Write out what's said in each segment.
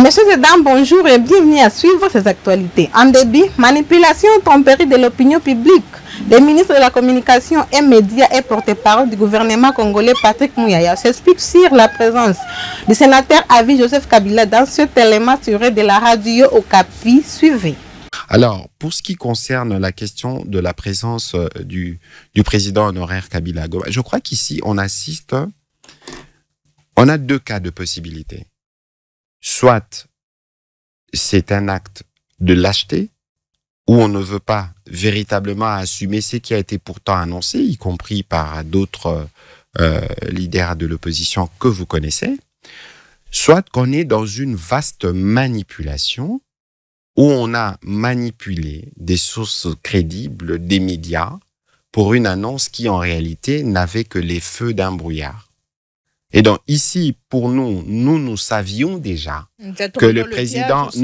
Messieurs et dames, bonjour et bienvenue à suivre ces actualités. En début, manipulation tempérée de l'opinion publique. Le ministre de la Communication et Médias et porte-parole du gouvernement congolais Patrick Muyaya s'explique sur la présence du sénateur Avi Joseph Kabila dans cet élément tiré de la radio Okapi. Suivez. Alors, pour ce qui concerne la question de la présence du président honoraire Kabila, je crois qu'ici, on a deux cas de possibilité. Soit c'est un acte de lâcheté, où on ne veut pas véritablement assumer ce qui a été pourtant annoncé, y compris par d'autres leaders de l'opposition que vous connaissez, soit qu'on est dans une vaste manipulation, où on a manipulé des sources crédibles, des médias, pour une annonce qui en réalité n'avait que les feux d'un brouillard. Et donc ici, pour nous savions déjà que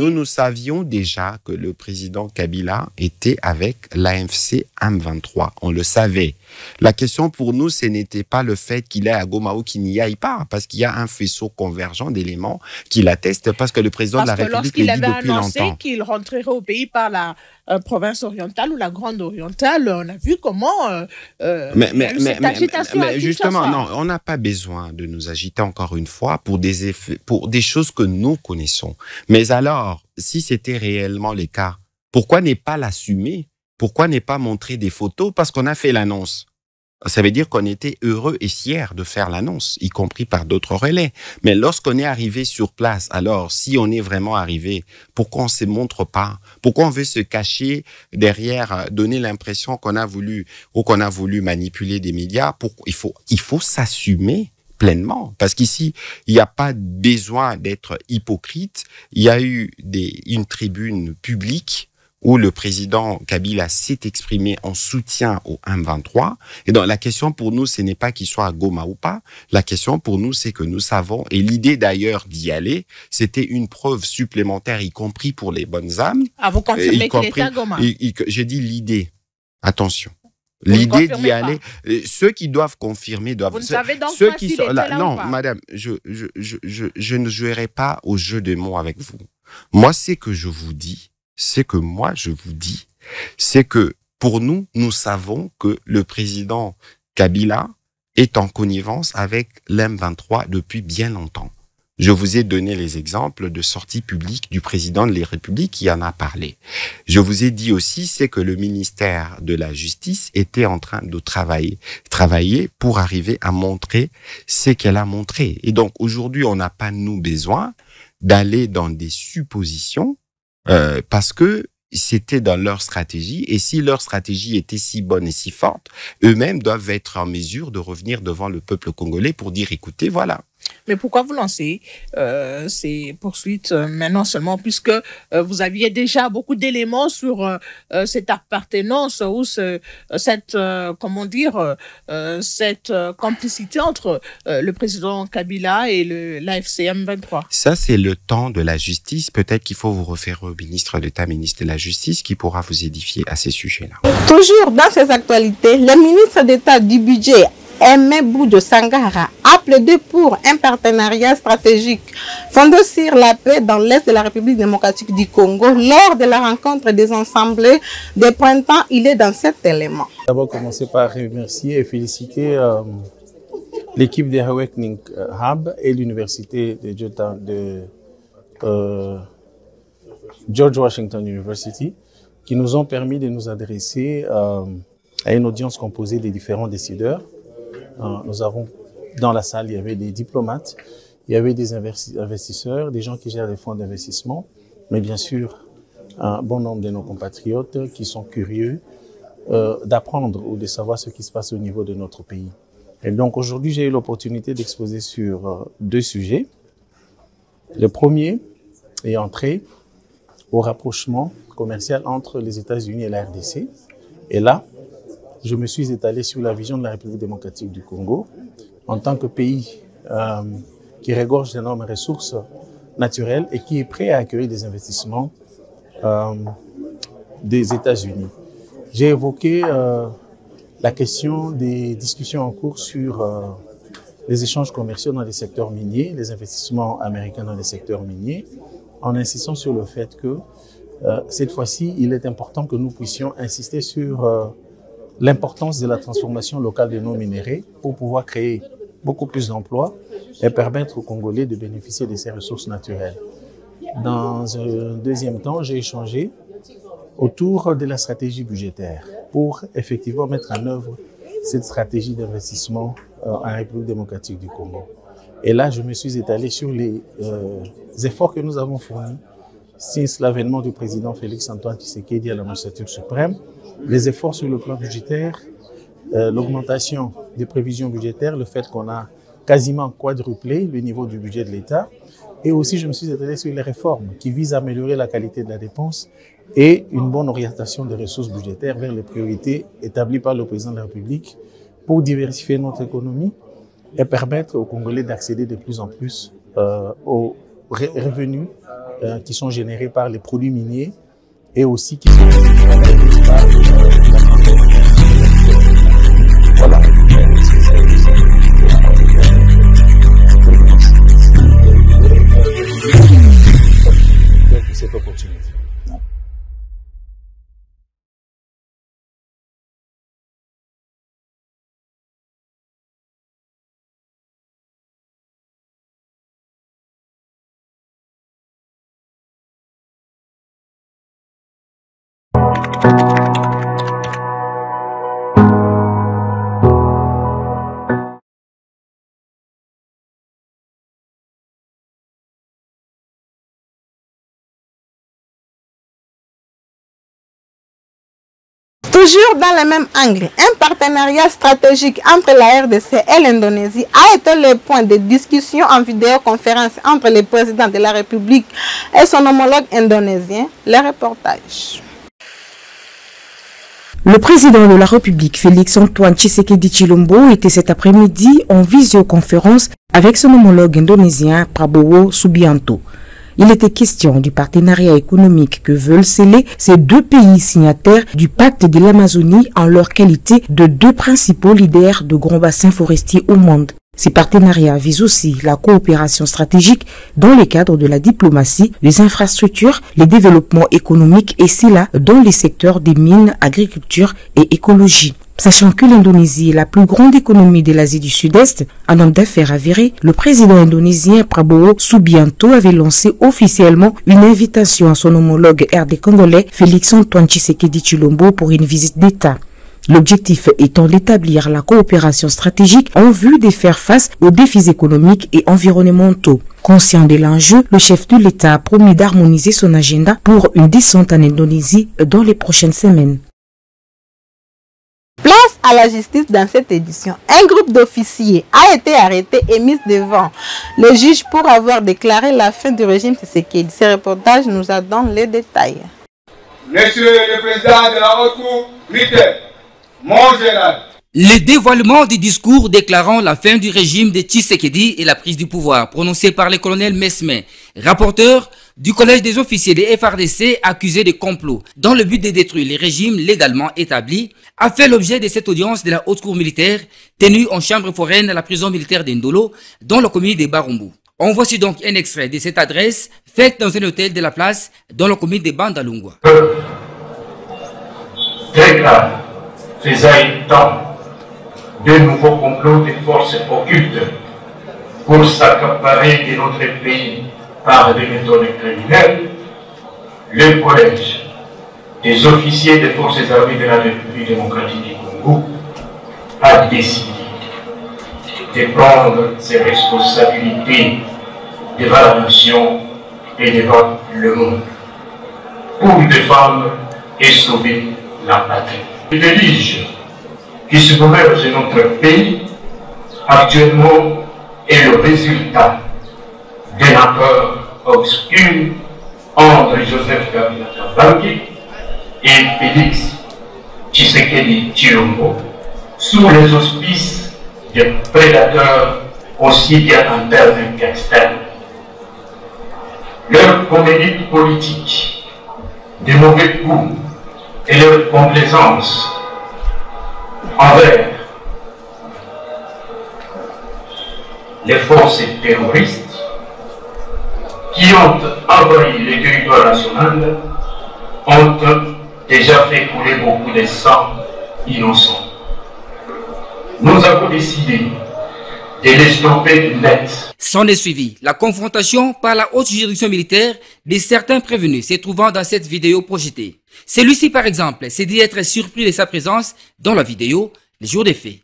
nous savions déjà que le président Kabila était avec l'AFC M23. On le savait. La question pour nous, ce n'était pas le fait qu'il est à Goma ou qu'il n'y aille pas, parce qu'il y a un faisceau convergent d'éléments qui l'attestent, parce que le président de la République le dit depuis longtemps. Parce que lorsqu'il avait annoncé qu'il rentrerait au pays par la province orientale ou la grande orientale, on a vu comment cette agitation. Mais justement, non, on n'a pas besoin de nous agiter encore une fois pour des choses que nous connaissons. Mais alors, si c'était réellement le cas, pourquoi ne pas l'assumer? Pourquoi ne pas montrer des photos? Parce qu'on a fait l'annonce. Ça veut dire qu'on était heureux et fiers de faire l'annonce, y compris par d'autres relais. Mais lorsqu'on est arrivé sur place, alors, si on est vraiment arrivé, pourquoi on ne se montre pas? Pourquoi on veut se cacher derrière, donner l'impression qu'on a voulu, ou qu'on a voulu manipuler des médias? Il faut s'assumer pleinement. Parce qu'ici, il n'y a pas besoin d'être hypocrite. Il y a eu une tribune publique où le président Kabila s'est exprimé en soutien au M23. Et donc, la question pour nous, ce n'est pas qu'il soit à Goma ou pas. La question pour nous, c'est que nous savons, et l'idée d'ailleurs d'y aller, c'était une preuve supplémentaire, y compris pour les bonnes âmes. Ah, vous confirmez qu'il était à Goma? J'ai dit l'idée. Attention. L'idée d'y aller, ceux qui doivent confirmer doivent. Vous ne savez donc ceux pas qui s'il sont était là, là non, ou pas? madame, je ne jouerai pas au jeu de mots avec vous. Moi, c'est que je vous dis, c'est que pour nous, nous savons que le président Kabila est en connivence avec l'M23 depuis bien longtemps. Je vous ai donné les exemples de sorties publiques du président de la République qui en a parlé. Je vous ai dit aussi, c'est que le ministère de la Justice était en train de travailler pour arriver à montrer ce qu'elle a montré. Et donc, aujourd'hui, on n'a pas, nous, besoin d'aller dans des suppositions parce que c'était dans leur stratégie. Et si leur stratégie était si bonne et si forte, eux-mêmes doivent être en mesure de revenir devant le peuple congolais pour dire, écoutez, voilà. Mais pourquoi vous lancez ces poursuites maintenant seulement, puisque vous aviez déjà beaucoup d'éléments sur cette appartenance ou cette complicité entre le président Kabila et l'AFC M23? Ça, c'est le temps de la justice. Peut-être qu'il faut vous référer au ministre d'État, ministre de la Justice, qui pourra vous édifier à ces sujets-là. Toujours dans ces actualités, le ministre d'État du Budget, Aimé Boudou Sangara, a plaidé pour un partenariat stratégique fondé sur la paix dans l'Est de la République démocratique du Congo. Lors de la rencontre des assemblées de printemps, il est dans cet élément. D'abord, commencer par remercier et féliciter l'équipe de Awakening Hub et l'université de George Washington University qui nous ont permis de nous adresser à une audience composée des différents décideurs. Nous avons, dans la salle, il y avait des diplomates, il y avait des investisseurs, des gens qui gèrent les fonds d'investissement, mais bien sûr, un bon nombre de nos compatriotes qui sont curieux d'apprendre ou de savoir ce qui se passe au niveau de notre pays. Et donc aujourd'hui, j'ai eu l'opportunité d'exposer sur deux sujets. Le premier est entré au rapprochement commercial entre les États-Unis et la RDC. Et là, je me suis étalé sur la vision de la République démocratique du Congo en tant que pays qui regorge d'énormes ressources naturelles et qui est prêt à accueillir des investissements des États-Unis. J'ai évoqué la question des discussions en cours sur les échanges commerciaux dans les secteurs miniers, les investissements américains dans les secteurs miniers, en insistant sur le fait que cette fois-ci, il est important que nous puissions insister sur l'importance de la transformation locale de nos minéraux pour pouvoir créer beaucoup plus d'emplois et permettre aux Congolais de bénéficier de ces ressources naturelles. Dans un deuxième temps, j'ai échangé autour de la stratégie budgétaire pour effectivement mettre en œuvre cette stratégie d'investissement en République démocratique du Congo. Et là, je me suis étalé sur les efforts que nous avons fournis since l'avènement du président Félix-Antoine Tshisekedi à la magistrature suprême, les efforts sur le plan budgétaire, l'augmentation des prévisions budgétaires, le fait qu'on a quasiment quadruplé le niveau du budget de l'État. Et aussi, je me suis étalé sur les réformes qui visent à améliorer la qualité de la dépense et une bonne orientation des ressources budgétaires vers les priorités établies par le président de la République pour diversifier notre économie et permettre aux Congolais d'accéder de plus en plus aux revenus qui sont générés par les produits miniers et aussi qui sont générés par voilà. Cette opportunité. Toujours dans le même angle, un partenariat stratégique entre la RDC et l'Indonésie a été le point de discussion en vidéoconférence entre le président de la République et son homologue indonésien. Le reportage. Le président de la République, Félix-Antoine Tshisekedi Tshilombo, était cet après-midi en visioconférence avec son homologue indonésien Prabowo Subianto. Il était question du partenariat économique que veulent sceller ces deux pays signataires du pacte de l'Amazonie en leur qualité de deux principaux leaders de grands bassins forestiers au monde. Ces partenariats visent aussi la coopération stratégique dans le cadre de la diplomatie, les infrastructures, les développements économiques et cela dans les secteurs des mines, agriculture et écologie. Sachant que l'Indonésie est la plus grande économie de l'Asie du Sud-Est, un homme d'affaires avéré, le président indonésien Prabowo Subianto avait lancé officiellement une invitation à son homologue RD congolais Félix-Antoine Tshisekedi Tshilombo pour une visite d'État. L'objectif étant d'établir la coopération stratégique en vue de faire face aux défis économiques et environnementaux. Conscient de l'enjeu, le chef de l'État a promis d'harmoniser son agenda pour une descente en Indonésie dans les prochaines semaines. Place à la justice dans cette édition. Un groupe d'officiers a été arrêté et mis devant le juge pour avoir déclaré la fin du régime Tshisekedi. Ce reportage nous a donné les détails. Monsieur le Président de la Haute Cour militaire, mon général. Le dévoilement du discours déclarant la fin du régime de Tshisekedi et la prise du pouvoir prononcé par le colonel Mesme, rapporteur du collège des officiers de FARDC accusés de complot dans le but de détruire les régimes légalement établis, a fait l'objet de cette audience de la haute cour militaire tenue en chambre foraine à la prison militaire d'Indolo dans la commune de Barumbu. On voici donc un extrait de cette adresse faite dans un hôtel de la place dans la commune de Bandalungwa. Très grave, faisait temps de nouveaux complots des forces occultes pour s'accaparer de notre pays par des méthodes criminelles, le collège des officiers des forces armées de la République démocratique du Congo a décidé de prendre ses responsabilités devant la nation et devant le monde pour défendre et sauver la patrie. Le déluge qui se gouverne de notre pays actuellement est le résultat d'un accord obscur entre Joseph Kabila Kabange et Félix Tshisekedi Tshilombo sous les auspices des prédateurs aussi bien internes qu'externes. Leur comédie politique, de mauvais goût et leur complaisance envers les forces terroristes qui ont envahi le territoire national ont déjà fait couler beaucoup de sang innocent. Nous avons décidé de les stopper net. S'en est suivi la confrontation par la haute juridiction militaire de certains prévenus se trouvant dans cette vidéo projetée. Celui-ci, par exemple, s'est dit être surpris de sa présence dans la vidéo les jours des faits.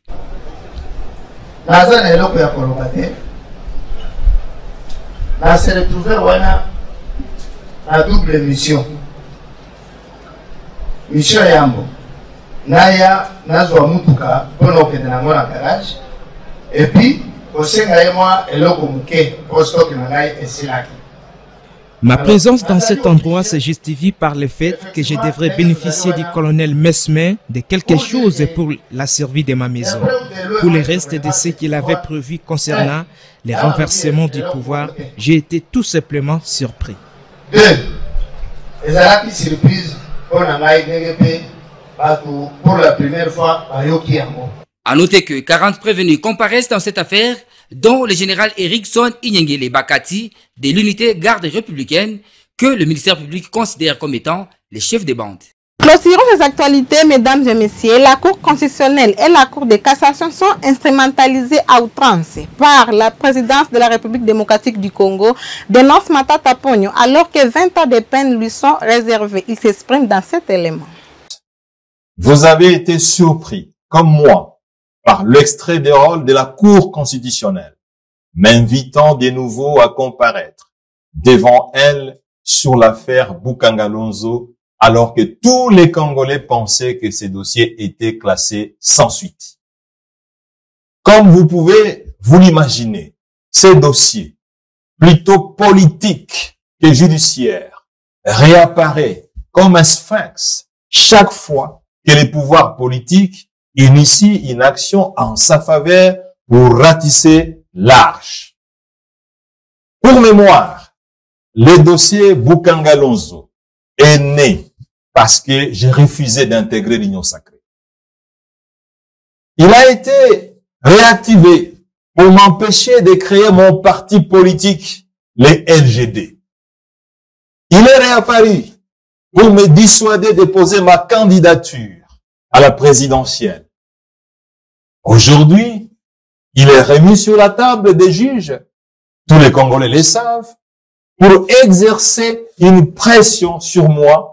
On s'est retrouvé à double mission. Mission Yambo. Naya, Nazwa Mutuka, pour nous faire dans la garage. Et puis, au Sénégal, et là, comme posto et Silaki. Ma présence dans cet endroit se justifie par le fait que je devrais bénéficier du colonel Mesme de quelque chose pour la survie de ma maison. Pour le reste de ce qu'il avait prévu concernant les renversements du pouvoir, j'ai été tout simplement surpris. Surprise pour la première fois à Yokiamo. À noter que 40 prévenus comparaissent dans cette affaire, dont le général Erickson Inyengele Bakati de l'unité garde républicaine que le ministère public considère comme étant les chefs des bandes. Clôturons ces actualités, mesdames et messieurs. La Cour constitutionnelle et la Cour de cassation sont instrumentalisées à outrance par la présidence de la République démocratique du Congo, dénonce Matata Ponyo, alors que 20 ans de peine lui sont réservés. Il s'exprime dans cet élément. Vous avez été surpris, comme moi, par l'extrait des rôles de la Cour constitutionnelle, m'invitant de nouveau à comparaître devant elle sur l'affaire Boukangalonzo, alors que tous les Congolais pensaient que ces dossiers étaient classés sans suite. Comme vous pouvez vous l'imaginer, ces dossiers, plutôt politiques que judiciaires, réapparaissent comme un sphinx chaque fois que les pouvoirs politiques initient une action en sa faveur pour ratisser l'arche. Pour mémoire, le dossier Boukangalonzo est né parce que j'ai refusé d'intégrer l'Union sacrée. Il a été réactivé pour m'empêcher de créer mon parti politique, les LGD. Il est réapparu pour me dissuader de poser ma candidature à la présidentielle. Aujourd'hui, il est remis sur la table des juges, tous les Congolais le savent, pour exercer une pression sur moi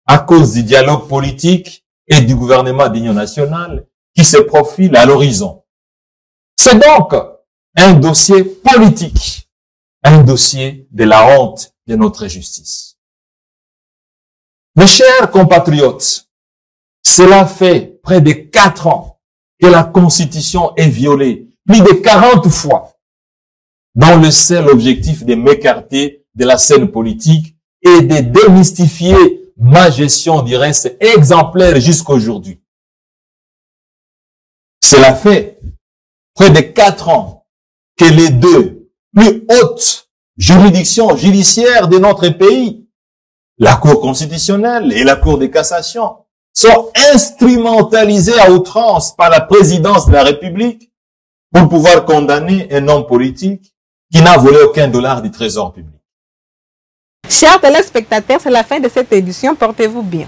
à cause du dialogue politique et du gouvernement d'union nationale qui se profile à l'horizon. C'est donc un dossier politique, un dossier de la honte de notre justice. Mes chers compatriotes, cela fait près de 4 ans que la Constitution est violée, plus de 40 fois, dans le seul objectif de m'écarter de la scène politique et de démystifier ma gestion du reste exemplaire jusqu'à aujourd'hui. Cela fait près de 4 ans que les deux plus hautes juridictions judiciaires de notre pays, la Cour constitutionnelle et la Cour de cassation, sont instrumentalisées à outrance par la présidence de la République pour pouvoir condamner un homme politique qui n'a volé aucun dollar du trésor public. Chers téléspectateurs, c'est la fin de cette édition. Portez-vous bien.